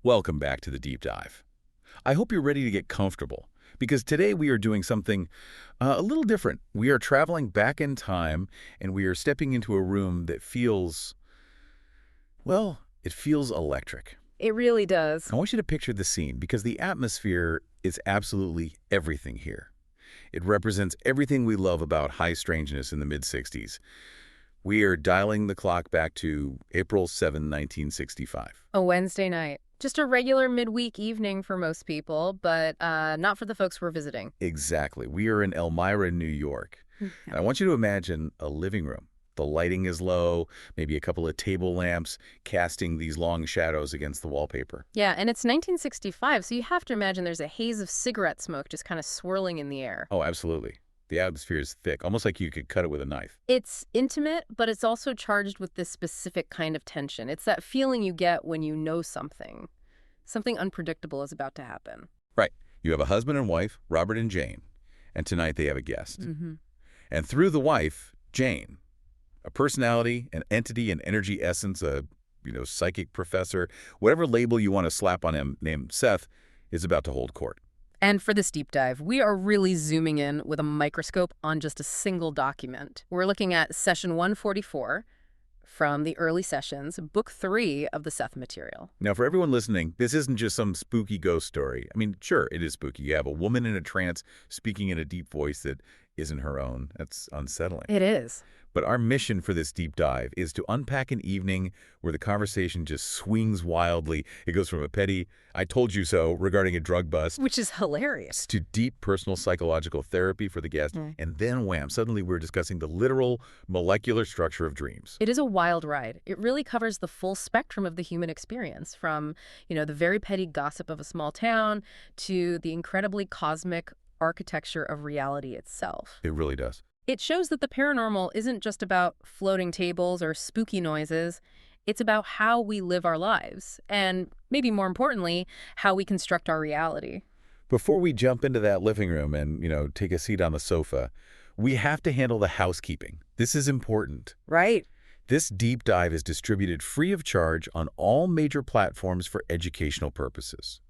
Welcome back to the deep dive. I hope you're ready to get comfortable, because today we are doing something a little different. We are traveling back in time, and we are stepping into a room that feels, well, it feels electric. It really does. I want you to picture the scene, because the atmosphere is absolutely everything here. It represents everything we love about high strangeness in the mid-60s. We are dialing the clock back to April 7, 1965. A Wednesday night. Just a regular midweek evening for most people, but not for the folks we're visiting. Exactly. We are in Elmira, New York. And I want you to imagine a living room. The lighting is low, maybe a couple of table lamps casting these long shadows against the wallpaper. Yeah, and it's 1965, so you have to imagine there's a haze of cigarette smoke just kind of swirling in the air. Oh, absolutely. The atmosphere is thick, almost like you could cut it with a knife. It's intimate, but it's also charged with this specific kind of tension. It's that feeling you get when you know something. Something unpredictable is about to happen. Right. You have a husband and wife, Robert and Jane, and tonight they have a guest. And through the wife, Jane, a personality, an entity, an energy essence, a psychic professor, whatever label you want to slap on him, named Seth, is about to hold court. And for this deep dive, we are really zooming in with a microscope on just a single document. We're looking at session 144 from the early sessions, book 3 of the Seth material. Now, for everyone listening, this isn't just some spooky ghost story. I mean, sure, it is spooky. You have a woman in a trance speaking in a deep voice that isn't her own. That's unsettling. It is. But our mission for this deep dive is to unpack an evening where the conversation just swings wildly. It goes from a petty, "I told you so," regarding a drug bust, Which is hilarious. to deep personal psychological therapy for the guest. And then, wham, suddenly we're discussing the literal molecular structure of dreams. It is a wild ride. It really covers the full spectrum of the human experience, from, the very petty gossip of a small town to the incredibly cosmic architecture of reality itself. It really does. It shows that the paranormal isn't just about floating tables or spooky noises. It's about how we live our lives, and maybe more importantly, how we construct our reality. Before we jump into that living room and, take a seat on the sofa, we have to handle the housekeeping. This is important. Right. This deep dive is distributed free of charge on all major platforms for educational purposes.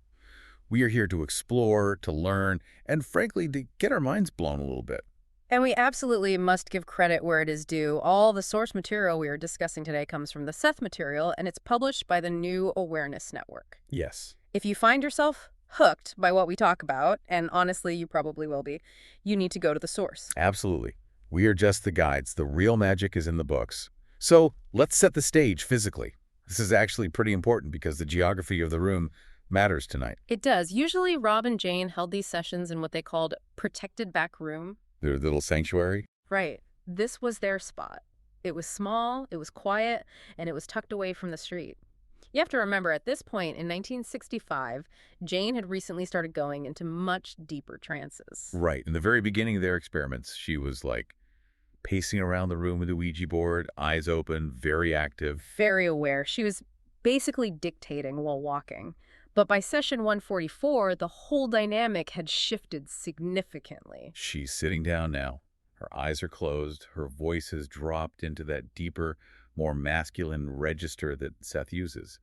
We are here to explore, to learn, and frankly, to get our minds blown a little bit. And we absolutely must give credit where it is due. All the source material we are discussing today comes from the Seth material, and it's published by the New Awareness Network. Yes. If you find yourself hooked by what we talk about, and honestly, you probably will be, you need to go to the source. Absolutely. We are just the guides. The real magic is in the books. So let's set the stage physically. This is actually pretty important because the geography of the room matters tonight. It does. Usually, Rob and Jane held these sessions in what they called protected back room. Their little sanctuary. Right. This was their spot. It was small, it was quiet, and it was tucked away from the street. You have to remember, at this point in 1965, Jane had recently started going into much deeper trances. Right. In the very beginning of their experiments, she was like pacing around the room with a Ouija board, eyes open, very active. Very aware. She was basically dictating while walking. But by session 144, the whole dynamic had shifted significantly. She's sitting down now. Her eyes are closed. Her voice has dropped into that deeper, more masculine register that Seth uses.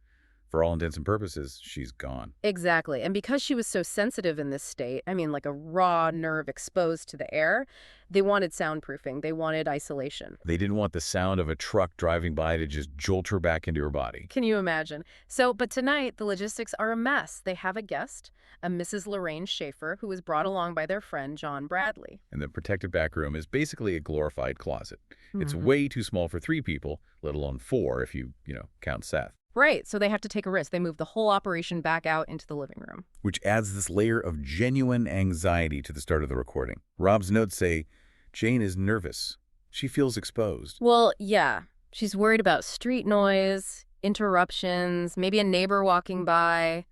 For all intents and purposes, she's gone. Exactly. And because she was so sensitive in this state, like a raw nerve exposed to the air, they wanted soundproofing. They wanted isolation. They didn't want the sound of a truck driving by to just jolt her back into her body. Can you imagine? But tonight, the logistics are a mess. They have a guest, a Mrs. Lorraine Shafer, who was brought along by their friend, John Bradley. And the protected back room is basically a glorified closet. It's way too small for 3 people, let alone 4 if you count Seth. Right, so they have to take a risk. They move the whole operation back out into the living room. Which adds this layer of genuine anxiety to the start of the recording. Rob's notes say, Jane is nervous. She feels exposed. Well, yeah. She's worried about street noise, interruptions, maybe a neighbor walking by.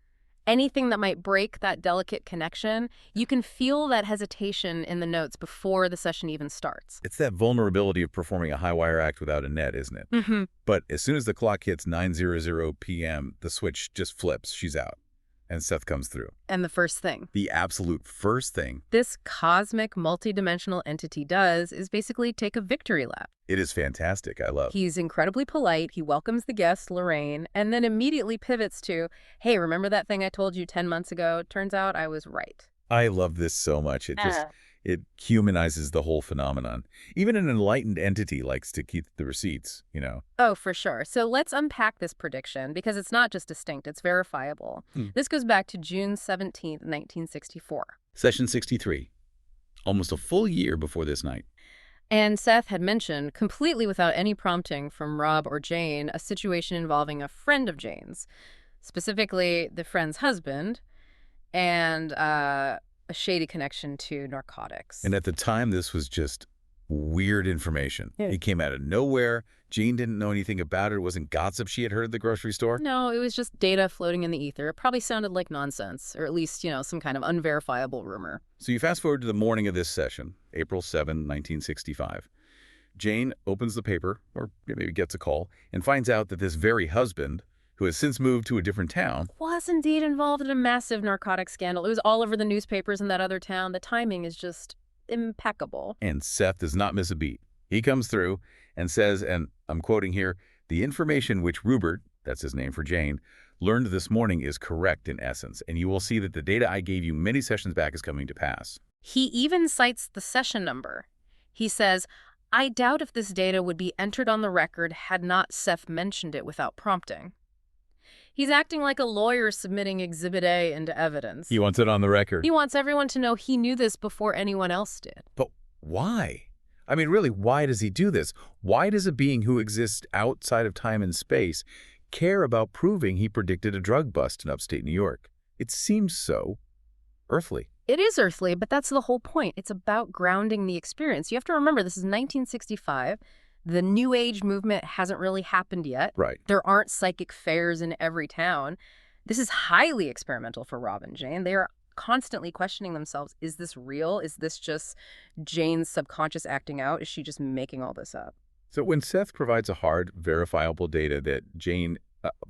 Anything that might break that delicate connection. You can feel that hesitation in the notes before the session even starts. It's that vulnerability of performing a high-wire act without a net, isn't it? But as soon as the clock hits 9:00 p.m., the switch just flips. She's out. And Seth comes through. And the first thing The absolute first thing. this cosmic multidimensional entity does is basically take a victory lap. It is fantastic. I love. He's incredibly polite. He welcomes the guest, Lorraine, and then immediately pivots to, hey, remember that thing I told you 10 months ago? Turns out I was right. I love this so much. It humanizes the whole phenomenon. Even an enlightened entity likes to keep the receipts, you know. Oh, for sure. So let's unpack this prediction because it's not just distinct, it's verifiable. This goes back to June 17th, 1964. Session 63. Almost a full year before this night. And Seth had mentioned, completely without any prompting from Rob or Jane, a situation involving a friend of Jane's, specifically the friend's husband, and a shady connection to narcotics. And at the time, this was just weird information. Yeah. It came out of nowhere. Jane didn't know anything about it. It wasn't gossip she had heard at the grocery store. No, it was just data floating in the ether. It probably sounded like nonsense, or at least, some kind of unverifiable rumor. So you fast forward to the morning of this session, April 7, 1965. Jane opens the paper, or maybe gets a call, and finds out that this very husband, who has since moved to a different town, Was indeed involved in a massive narcotic scandal. It was all over the newspapers in that other town. The timing is just impeccable. and Seth does not miss a beat. He comes through and says, and I'm quoting here, "The information which Rupert," that's his name for Jane, "learned this morning is correct in essence, and you will see that the data I gave you many sessions back is coming to pass." He even cites the session number. He says, I doubt if this data would be entered on the record had not Seth mentioned it without prompting. He's acting like a lawyer submitting Exhibit A into evidence. He wants it on the record. He wants everyone to know he knew this before anyone else did. But why? I mean, really, why does he do this? Why does a being who exists outside of time and space care about proving he predicted a drug bust in upstate New York? It seems so earthly. It is earthly, but that's the whole point. It's about grounding the experience. You have to remember, this is 1965. The New Age movement hasn't really happened yet. Right. There aren't psychic fairs in every town. This is highly experimental for Rob and Jane. They are constantly questioning themselves. Is this real? Is this just Jane's subconscious acting out? Is she just making all this up? So when Seth provides a hard, verifiable data that Jane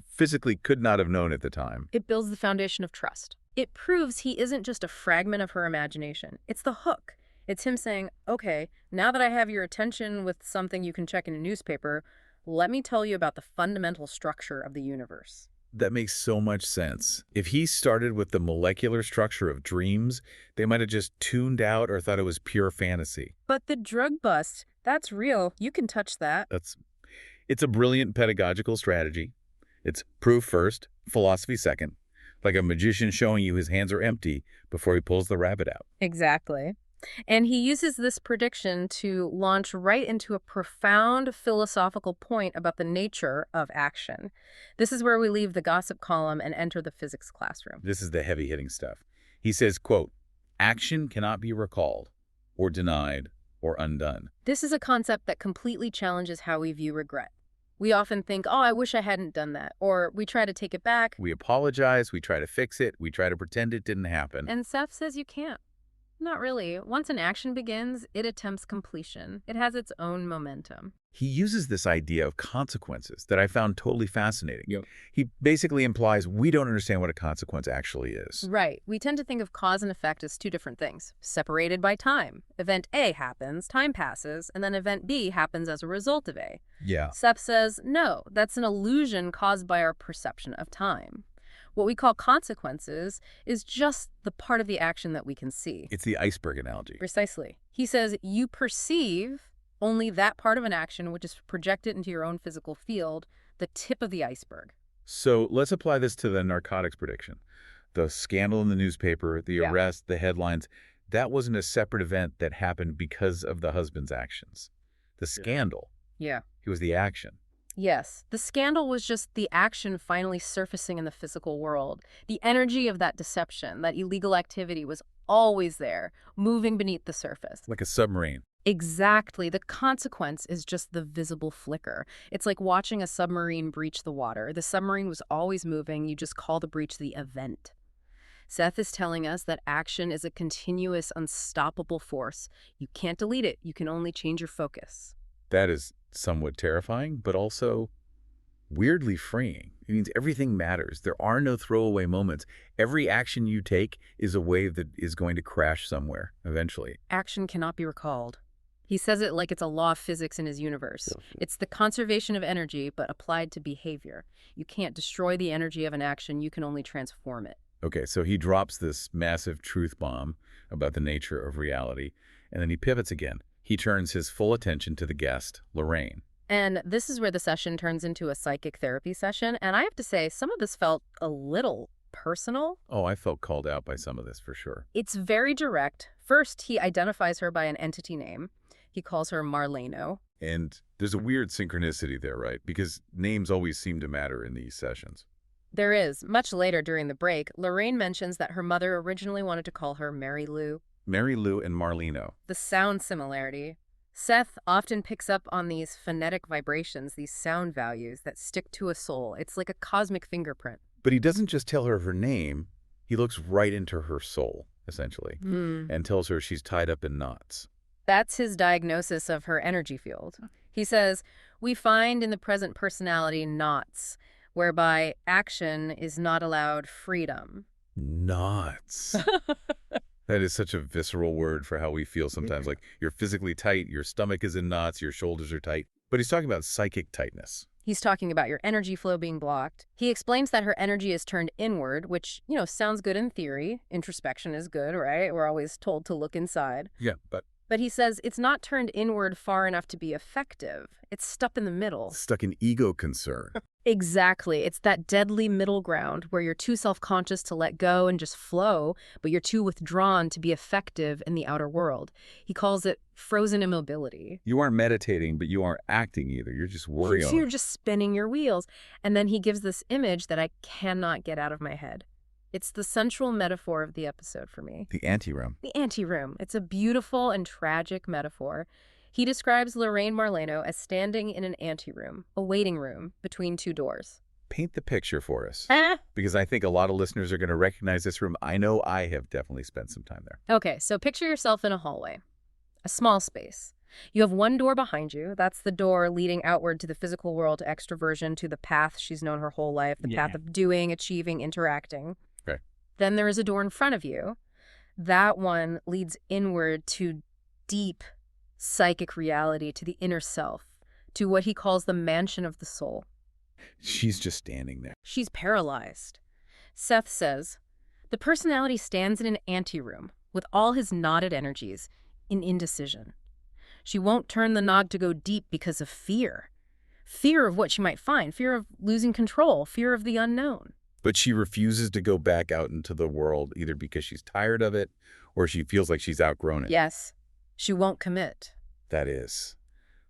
physically could not have known at the time, It builds the foundation of trust. It proves he isn't just a fragment of her imagination. It's the hook. It's him saying, okay, now that I have your attention with something you can check in a newspaper, let me tell you about the fundamental structure of the universe. that makes so much sense. If he started with the molecular structure of dreams, they might have just tuned out or thought it was pure fantasy. But the drug bust, that's real. You can touch that. It's a brilliant pedagogical strategy. It's proof first, philosophy second, like a magician showing you his hands are empty before he pulls the rabbit out. Exactly. And he uses this prediction to launch right into a profound philosophical point about the nature of action. This is where we leave the gossip column and enter the physics classroom. This is the heavy-hitting stuff. He says, quote, "Action cannot be recalled or denied or undone." This is a concept that completely challenges how we view regret. We often think, oh, I wish I hadn't done that. Or we try to take it back. We apologize, we try to fix it, we try to pretend it didn't happen. And Seth says you can't. Not really. Once an action begins, it attempts completion. It has its own momentum. He uses this idea of consequences that I found totally fascinating. Yep. He basically implies we don't understand what a consequence actually is. Right. We tend to think of cause and effect as two different things, separated by time. Event A happens, time passes, and then event B happens as a result of A. Yeah. Seth says, no, that's an illusion caused by our perception of time. What we call consequences is just the part of the action that we can see. It's the iceberg analogy. Precisely. He says you perceive only that part of an action which is projected into your own physical field, the tip of the iceberg. So let's apply this to the narcotics prediction. The scandal in the newspaper, the arrest, the headlines, that wasn't a separate event that happened because of the husband's actions. The scandal, Yeah. it was the action. Yes. The scandal was just the action finally surfacing in the physical world. The energy of that deception, that illegal activity was always there, moving beneath the surface. Like a submarine. Exactly. The consequence is just the visible flicker. It's like watching a submarine breach the water. The submarine was always moving. You just call the breach the event. Seth is telling us that action is a continuous, unstoppable force. You can't delete it. You can only change your focus. That is somewhat terrifying, but also weirdly freeing. It means everything matters. There are no throwaway moments. Every action you take is a wave that is going to crash somewhere eventually. Action cannot be recalled. He says it like it's a law of physics in his universe. It's the conservation of energy, but applied to behavior. You can't destroy the energy of an action, you can only transform it. Okay, so he drops this massive truth bomb about the nature of reality, and then he pivots again. He turns his full attention to the guest, Lorraine. And this is where the session turns into a psychic therapy session, and I have to say, some of this felt a little personal. Oh, I felt called out by some of this for sure. It's very direct. First, he identifies her by an entity name. He calls her Marleno. And there's a weird synchronicity there, right? Because names always seem to matter in these sessions. There is. Much later during the break, Lorraine mentions that her mother originally wanted to call her Mary Lou. Mary Lou and Marleno. The sound similarity. Seth often picks up on these phonetic vibrations, these sound values that stick to a soul. It's like a cosmic fingerprint. But he doesn't just tell her her name. He looks right into her soul, essentially, and tells her she's tied up in knots. That's his diagnosis of her energy field. He says, we find in the present personality knots, whereby action is not allowed freedom. Knots. That is such a visceral word for how we feel sometimes. Like you're physically tight, your stomach is in knots, your shoulders are tight. But he's talking about psychic tightness. He's talking about your energy flow being blocked. He explains that her energy is turned inward, which, sounds good in theory. Introspection is good, right? We're always told to look inside. Yeah, but he says it's not turned inward far enough to be effective. It's stuck in the middle. Stuck in ego concern. Exactly. It's that deadly middle ground where you're too self-conscious to let go and just flow, but you're too withdrawn to be effective in the outer world. He calls it frozen immobility. You aren't meditating, but you aren't acting either. You're just worrying. So you're just spinning your wheels. And then he gives this image that I cannot get out of my head. It's the central metaphor of the episode for me. The anteroom. The anteroom. It's a beautiful and tragic metaphor. He describes Lorraine Marleno as standing in an anteroom, a waiting room, between two doors. Paint the picture for us. Because I think a lot of listeners are going to recognize this room. I know I have definitely spent some time there. Okay, so picture yourself in a hallway, a small space. You have one door behind you. That's the door leading outward to the physical world, extroversion, to the path she's known her whole life, the path of doing, achieving, interacting. Okay. Then there is a door in front of you. That one leads inward to deep psychic reality, to the inner self, to what he calls the mansion of the soul. She's just standing there. She's paralyzed. Seth says, the personality stands in an anteroom with all his knotted energies in indecision. She won't turn the knob to go deep because of fear. Fear of what she might find, fear of losing control, fear of the unknown. But she refuses to go back out into the world either because she's tired of it or she feels like she's outgrown it. Yes, she won't commit. That is.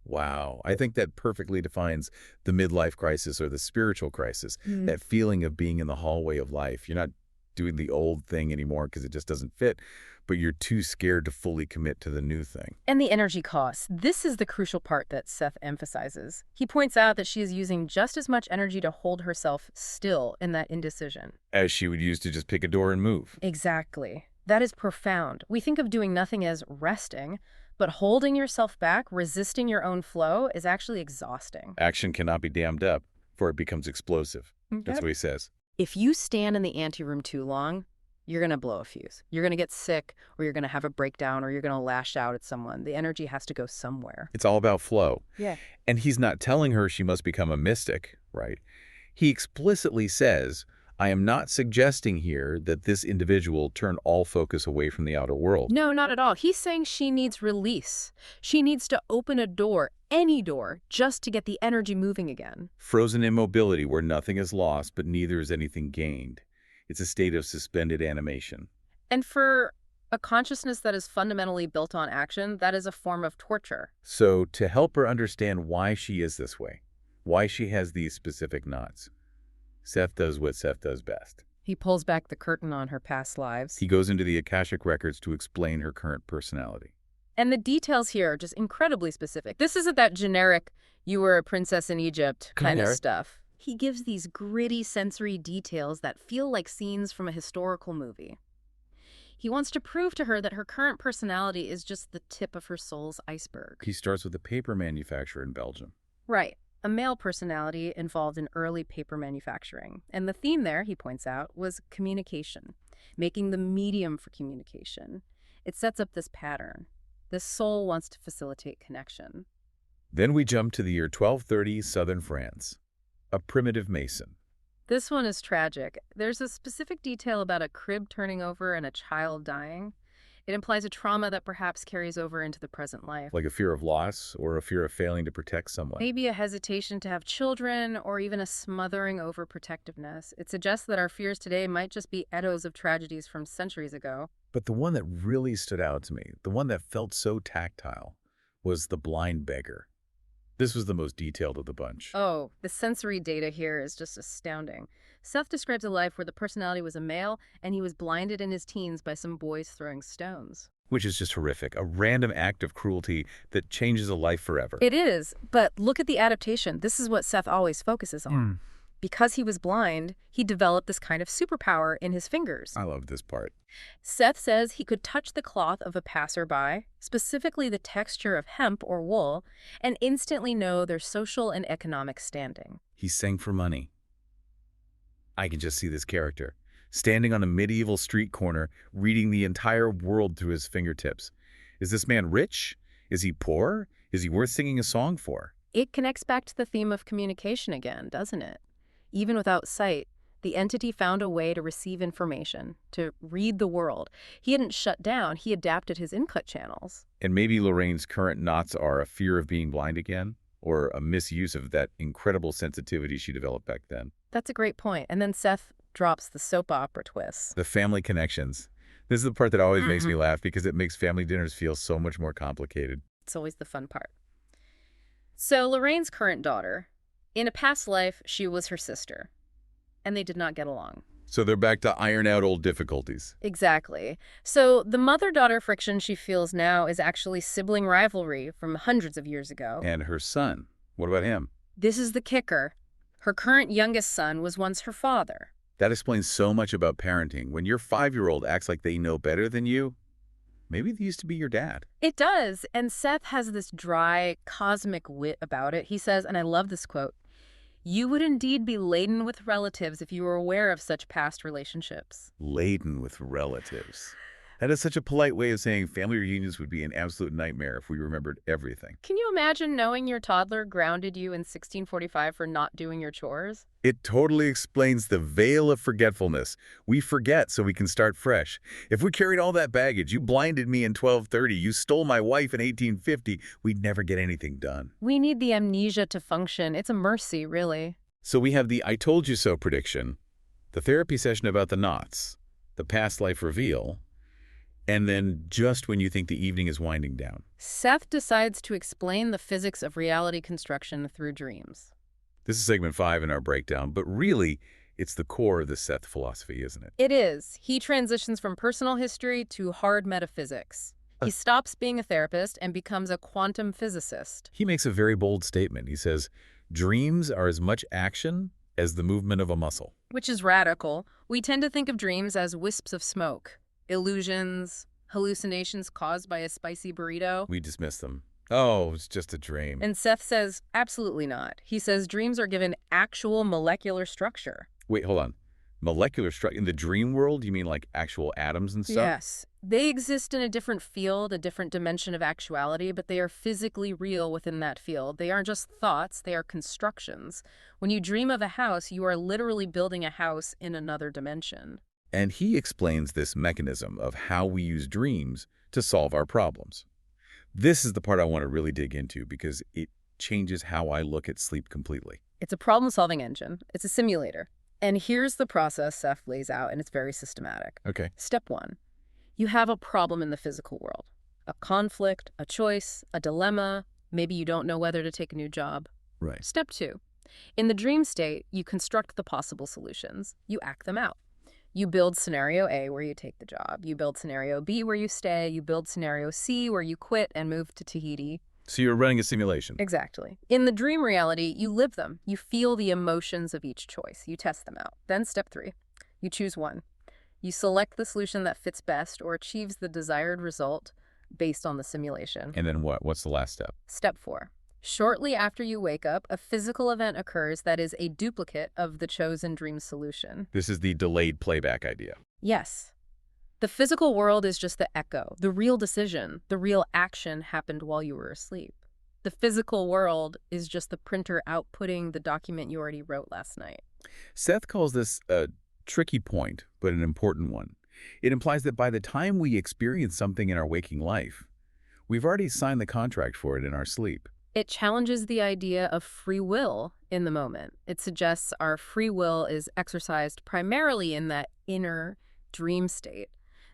Wow. I think that perfectly defines the midlife crisis or the spiritual crisis, that feeling of being in the hallway of life. You're not doing the old thing anymore because it just doesn't fit, but you're too scared to fully commit to the new thing. And the energy cost. This is the crucial part that Seth emphasizes. He points out that she is using just as much energy to hold herself still in that indecision as she would use to just pick a door and move. Exactly. That is profound. We think of doing nothing as resting, but holding yourself back, resisting your own flow, is actually exhausting. Action cannot be dammed up, for it becomes explosive. That's what he says. If you stand in the anteroom too long, you're going to blow a fuse. You're going to get sick, or you're going to have a breakdown, or you're going to lash out at someone. The energy has to go somewhere. It's all about flow. Yeah. And he's not telling her she must become a mystic, right? He explicitly says, I am not suggesting here that this individual turn all focus away from the outer world. No, not at all. He's saying she needs release. She needs to open a door, any door, just to get the energy moving again. Frozen immobility where nothing is lost, but neither is anything gained. It's a state of suspended animation. And for a consciousness that is fundamentally built on action, that is a form of torture. So to help her understand why she is this way, why she has these specific knots, Seth does what Seth does best. He pulls back the curtain on her past lives. He goes into the Akashic records to explain her current personality. And the details here are just incredibly specific. This isn't that generic, you were a princess in Egypt kind of stuff. He gives these gritty sensory details that feel like scenes from a historical movie. He wants to prove to her that her current personality is just the tip of her soul's iceberg. He starts with a paper manufacturer in Belgium. Right. a male personality involved in early paper manufacturing. And the theme there, he points out, was communication, making the medium for communication. It sets up this pattern. This soul wants to facilitate connection. Then we jump to the year 1230, southern France. A primitive mason. This one is tragic. There's a specific detail about a crib turning over and a child dying. It implies a trauma that perhaps carries over into the present life. Like a fear of loss or a fear of failing to protect someone. Maybe a hesitation to have children or even a smothering over protectiveness. It suggests that our fears today might just be echoes of tragedies from centuries ago. But the one that really stood out to me, the one that felt so tactile, was the blind beggar. This was the most detailed of the bunch. Oh, the sensory data here is just astounding. Seth describes a life where the personality was a male and he was blinded in his teens by some boys throwing stones. Which is just horrific. A random act of cruelty that changes a life forever. It is, but look at the adaptation. This is what Seth always focuses on. Because he was blind, he developed this kind of superpower in his fingers. I love this part. Seth says he could touch the cloth of a passerby, specifically the texture of hemp or wool, and instantly know their social and economic standing. He sang for money. I can just see this character, standing on a medieval street corner, reading the entire world through his fingertips. Is this man rich? Is he poor? Is he worth singing a song for? It connects back to the theme of communication again, doesn't it? Even without sight, the entity found a way to receive information, to read the world. He hadn't shut down, he adapted his input channels. And maybe Lorraine's current knots are a fear of being blind again, or a misuse of that incredible sensitivity she developed back then. That's a great point. And then Seth drops the soap opera twist. The family connections. This is the part that always makes me laugh because it makes family dinners feel so much more complicated. It's always the fun part. So Lorraine's current daughter, in a past life, she was her sister, and they did not get along. So they're back to iron out old difficulties. Exactly. So the mother-daughter friction she feels now is actually sibling rivalry from hundreds of years ago. And her son, what about him? This is the kicker. Her current youngest son was once her father. That explains so much about parenting. When your 5-year-old acts like they know better than you, maybe they used to be your dad. It does. And Seth has this dry, cosmic wit about it. He says, and I love this quote, "You would indeed be laden with relatives if you were aware of such past relationships." Laden with relatives. That is such a polite way of saying family reunions would be an absolute nightmare if we remembered everything. Can you imagine knowing your toddler grounded you in 1645 for not doing your chores? It totally explains the veil of forgetfulness. We forget so we can start fresh. If we carried all that baggage, you blinded me in 1230, you stole my wife in 1850, we'd never get anything done. We need the amnesia to function. It's a mercy, really. So we have the I told you so prediction, the therapy session about the knots, the past life reveal, and then just when you think the evening is winding down. Seth decides to explain the physics of reality construction through dreams. This is segment 5 in our breakdown, but really, it's the core of the Seth philosophy, isn't it? It is. He transitions from personal history to hard metaphysics. He stops being a therapist and becomes a quantum physicist. He makes a very bold statement. He says, dreams are as much action as the movement of a muscle. Which is radical. We tend to think of dreams as wisps of smoke, illusions, hallucinations caused by a spicy burrito. We dismiss them. Oh, it's just a dream. And Seth says, absolutely not. He says dreams are given actual molecular structure. Wait, hold on. Molecular structure? In the dream world, you mean like actual atoms and stuff? Yes. They exist in a different field, a different dimension of actuality, but they are physically real within that field. They aren't just thoughts, they are constructions. When you dream of a house, you are literally building a house in another dimension. And he explains this mechanism of how we use dreams to solve our problems. This is the part I want to really dig into because it changes how I look at sleep completely. It's a problem-solving engine. It's a simulator. And here's the process Seth lays out, and it's very systematic. Okay. Step 1. You have a problem in the physical world. A conflict, a choice, a dilemma. Maybe you don't know whether to take a new job. Right. Step 2. In the dream state, you construct the possible solutions. You act them out. You build scenario A where you take the job. You build scenario B where you stay. You build scenario C where you quit and move to Tahiti. So you're running a simulation. Exactly. In the dream reality, you live them. You feel the emotions of each choice. You test them out. Then step 3. You choose one. You select the solution that fits best or achieves the desired result based on the simulation. And then what? What's the last step? Step 4. Shortly after you wake up, a physical event occurs that is a duplicate of the chosen dream solution. This is the delayed playback idea. Yes. The physical world is just the echo. The real decision, the real action happened while you were asleep. The physical world is just the printer outputting the document you already wrote last night. Seth calls this a tricky point, but an important one. It implies that by the time we experience something in our waking life, we've already signed the contract for it in our sleep. It challenges the idea of free will in the moment. It suggests our free will is exercised primarily in that inner dream state.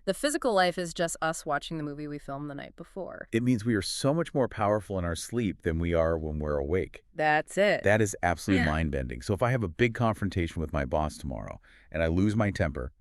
The physical life is just us watching the movie we filmed the night before. It means we are so much more powerful in our sleep than we are when we're awake. That's it. That is absolutely mind-bending. So if I have a big confrontation with my boss tomorrow and I lose my temper,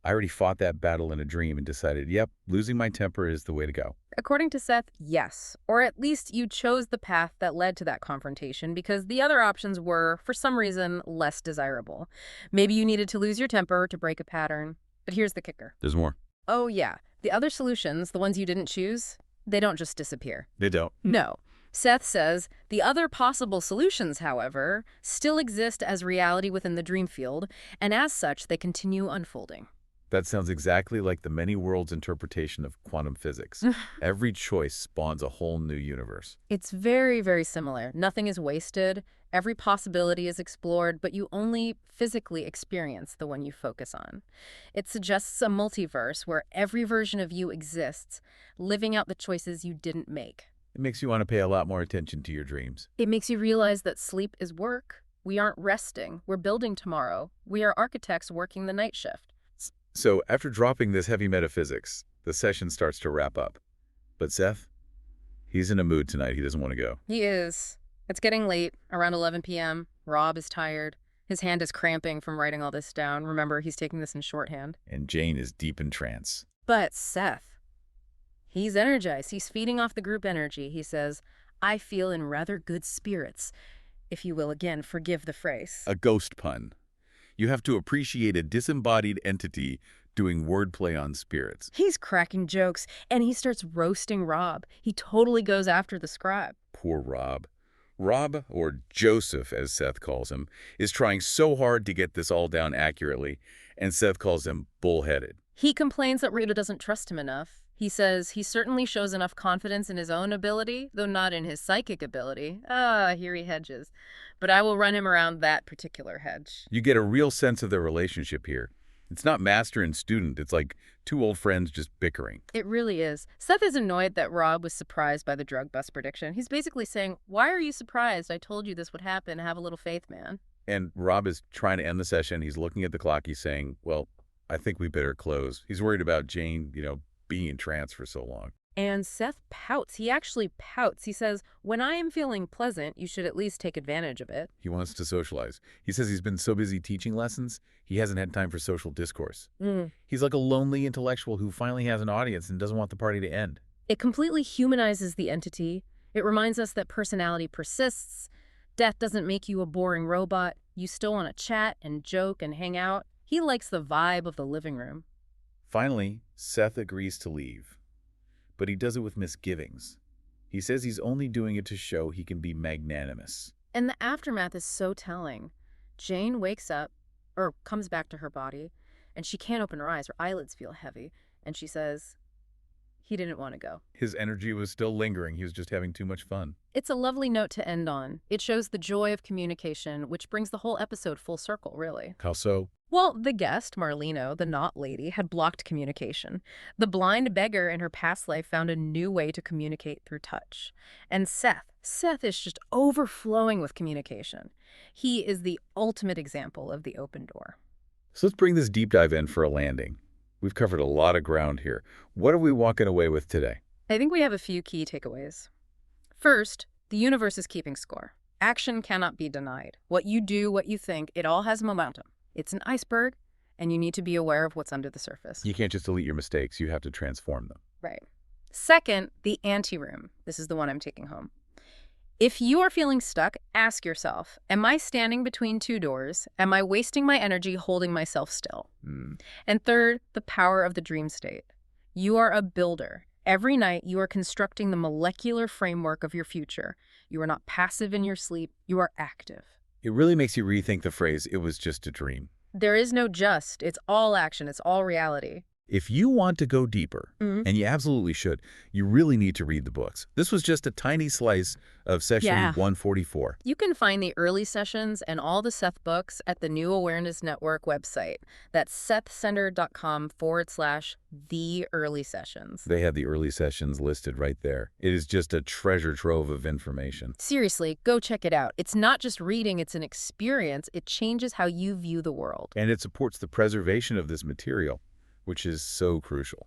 I already fought that battle in a dream and decided, yep, losing my temper is the way to go. According to Seth, yes. Or at least you chose the path that led to that confrontation because the other options were, for some reason, less desirable. Maybe you needed to lose your temper to break a pattern. But here's the kicker. There's more. Oh, yeah. The other solutions, the ones you didn't choose, they don't just disappear. They don't. No. Seth says the other possible solutions, however, still exist as reality within the dream field, and as such, they continue unfolding. That sounds exactly like the many worlds interpretation of quantum physics. Every choice spawns a whole new universe. It's very, very similar. Nothing is wasted. Every possibility is explored, but you only physically experience the one you focus on. It suggests a multiverse where every version of you exists, living out the choices you didn't make. It makes you want to pay a lot more attention to your dreams. It makes you realize that sleep is work. We aren't resting. We're building tomorrow. We are architects working the night shift. So after dropping this heavy metaphysics, the session starts to wrap up. But Seth, he's in a mood tonight. He doesn't want to go. He is. It's getting late, around 11 p.m. Rob is tired. His hand is cramping from writing all this down. Remember, he's taking this in shorthand. And Jane is deep in trance. But Seth, he's energized. He's feeding off the group energy. He says, I feel in rather good spirits. If you will, again, forgive the phrase. A ghost pun. You have to appreciate a disembodied entity doing wordplay on spirits. He's cracking jokes, and he starts roasting Rob. He totally goes after the scribe. Poor Rob. Rob, or Joseph as Seth calls him, is trying so hard to get this all down accurately, and Seth calls him bullheaded. He complains that Rita doesn't trust him enough. He says he certainly shows enough confidence in his own ability, though not in his psychic ability. Here he hedges. But I will run him around that particular hedge. You get a real sense of their relationship here. It's not master and student. It's like two old friends just bickering. It really is. Seth is annoyed that Rob was surprised by the drug bust prediction. He's basically saying, why are you surprised? I told you this would happen. Have a little faith, man. And Rob is trying to end the session. He's looking at the clock. He's saying, well, I think we better close. He's worried about Jane, being in trance for so long. And Seth pouts. He actually pouts. He says, when I am feeling pleasant, you should at least take advantage of it. He wants to socialize. He says he's been so busy teaching lessons, he hasn't had time for social discourse. He's like a lonely intellectual who finally has an audience and doesn't want the party to end. It completely humanizes the entity. It reminds us that personality persists. Death doesn't make you a boring robot. You still want to chat and joke and hang out. He likes the vibe of the living room. Finally, Seth agrees to leave. But he does it with misgivings. He says he's only doing it to show he can be magnanimous. And the aftermath is so telling. Jane wakes up, or comes back to her body, and she can't open her eyes. Her eyelids feel heavy, and she says, he didn't want to go. His energy was still lingering. He was just having too much fun. It's a lovely note to end on. It shows the joy of communication, which brings the whole episode full circle, really. How so? Well, the guest, Marleno, the knot lady, had blocked communication. The blind beggar in her past life found a new way to communicate through touch. And Seth is just overflowing with communication. He is the ultimate example of the open door. So let's bring this deep dive in for a landing. We've covered a lot of ground here. What are we walking away with today? I think we have a few key takeaways. First, the universe is keeping score. Action cannot be denied. What you do, what you think, it all has momentum. It's an iceberg, and you need to be aware of what's under the surface. You can't just delete your mistakes. You have to transform them. Right. Second, the anteroom. This is the one I'm taking home. If you are feeling stuck, ask yourself, am I standing between two doors? Am I wasting my energy holding myself still? And third, the power of the dream state. You are a builder, Every night, you are constructing the molecular framework of your future. You are not passive in your sleep. You are active. It really makes you rethink the phrase, "it was just a dream." There is no just. It's all action. It's all reality. If you want to go deeper, and you absolutely should, you really need to read the books. This was just a tiny slice of session 144. You can find the early sessions and all the Seth books at the New Awareness Network website. That's sethcenter.com/the early sessions. They have the early sessions listed right there. It is just a treasure trove of information. Seriously, go check it out. It's not just reading, it's an experience. It changes how you view the world. And it supports the preservation of this material, which is so crucial.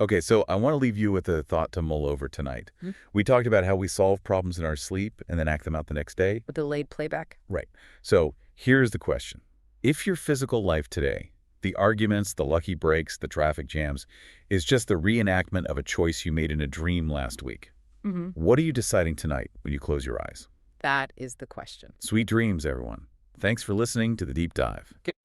Okay, so I want to leave you with a thought to mull over tonight. We talked about how we solve problems in our sleep and then act them out the next day. With delayed playback? Right. So here's the question. If your physical life today, the arguments, the lucky breaks, the traffic jams, is just the reenactment of a choice you made in a dream last week, what are you deciding tonight when you close your eyes? That is the question. Sweet dreams, everyone. Thanks for listening to The Deep Dive.